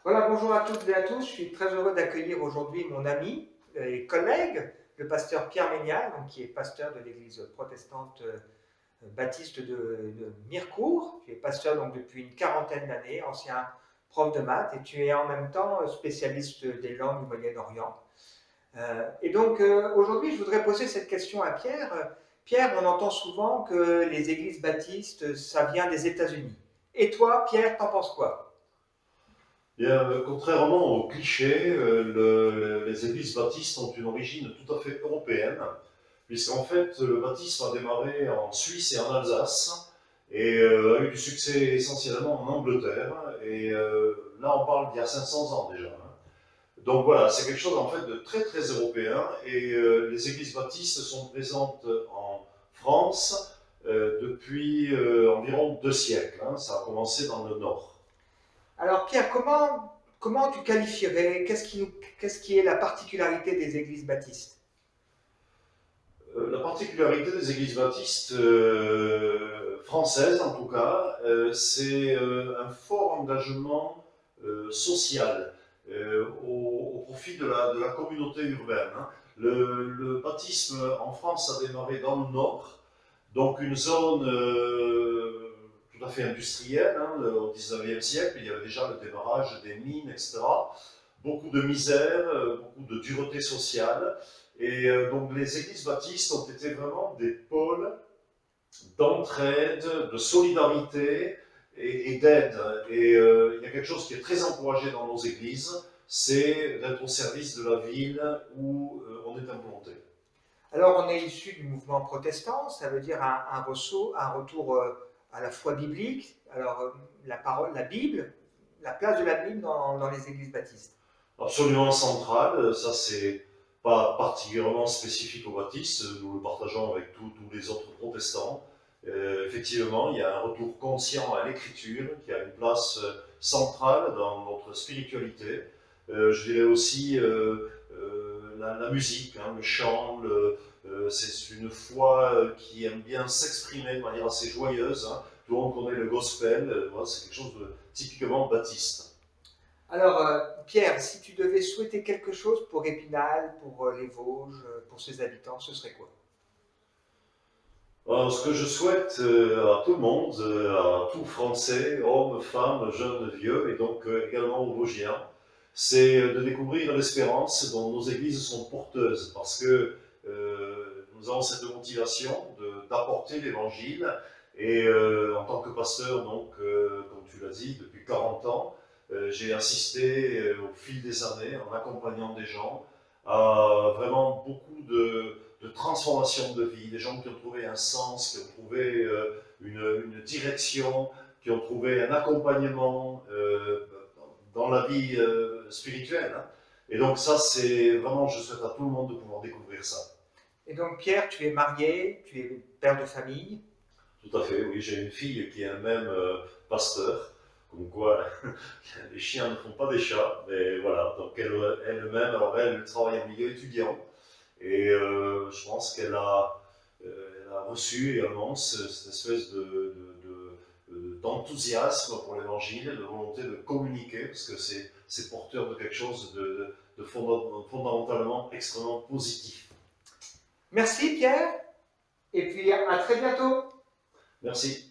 Voilà, bonjour à toutes et à tous. Je suis très heureux d'accueillir aujourd'hui mon ami et collègue, le pasteur Pierre Ménial, donc, qui est pasteur de l'église protestante baptiste de Mirecourt. Tu es pasteur donc, depuis une quarantaine d'années, ancien prof de maths, et tu es en même temps spécialiste des langues du Moyen-Orient. Aujourd'hui, je voudrais poser cette question à Pierre. Pierre, on entend souvent que les églises baptistes, ça vient des États-Unis. Et toi, Pierre, t'en penses quoi? Bien, contrairement aux clichés, les églises baptistes ont une origine tout à fait européenne, puisqu'en fait le baptisme a démarré en Suisse et en Alsace, et a eu du succès essentiellement en Angleterre, et là on parle d'il y a 500 ans déjà, hein. Donc voilà, c'est quelque chose en fait de très très européen, et les églises baptistes sont présentes en France depuis environ 2 siècles, hein. Ça a commencé dans le nord. Alors Pierre, comment tu qualifierais, qu'est-ce qui est la particularité des églises baptistes? La particularité des églises baptistes françaises, en tout cas, c'est un fort engagement social au profit de la communauté urbaine, hein. Le baptisme en France a démarré dans le nord, donc une zone tout à fait industrielle, hein, au 19e siècle. Il y avait déjà le démarrage des mines, etc. Beaucoup de misère, beaucoup de dureté sociale. Et donc les églises baptistes ont été vraiment des pôles d'entraide, de solidarité et d'aide. Et il y a quelque chose qui est très encouragé dans nos églises, c'est d'être au service de la ville où on est implanté. Alors on est issu du mouvement protestant, ça veut dire un retour à la foi biblique. Alors la parole, la Bible, la place de la Bible dans les églises baptistes. Absolument central, ça c'est pas particulièrement spécifique aux baptistes, nous le partageons avec tous les autres protestants. Effectivement, il y a un retour conscient à l'écriture qui a une place centrale dans notre spiritualité. Je dirais aussi la musique, hein, le chant, c'est une foi qui aime bien s'exprimer de manière assez joyeuse, hein. Tout le monde connaît le gospel, voilà, c'est quelque chose de typiquement baptiste. Alors Pierre, si tu devais souhaiter quelque chose pour Épinal, pour les Vosges, pour ses habitants, ce serait quoi? Alors, ce que je souhaite à tout le monde, à tout Français, hommes, femmes, jeunes, vieux, et donc également aux Vosgiens, c'est de découvrir l'espérance dont nos églises sont porteuses, parce que nous avons cette motivation d'apporter l'évangile, et en tant que pasteur, donc, comme tu l'as dit, depuis 40 ans, j'ai assisté au fil des années, en accompagnant des gens, à vraiment beaucoup de transformation de vie, des gens qui ont trouvé un sens, qui ont trouvé une direction, qui ont trouvé un accompagnement dans la vie spirituelle, hein. Et donc ça, c'est vraiment, je souhaite à tout le monde de pouvoir découvrir ça. Et donc Pierre, tu es marié, tu es père de famille. Tout à fait, oui, j'ai une fille qui est elle-même pasteur, comme quoi les chiens ne font pas des chats, mais voilà, donc elle-même, alors elle travaille en milieu étudiant, et je pense elle a reçu également cette espèce d'enthousiasme pour l'évangile, de volonté de communiquer, parce que c'est porteur de quelque chose de fondamentalement extrêmement positif. Merci Pierre, et puis à très bientôt. Merci.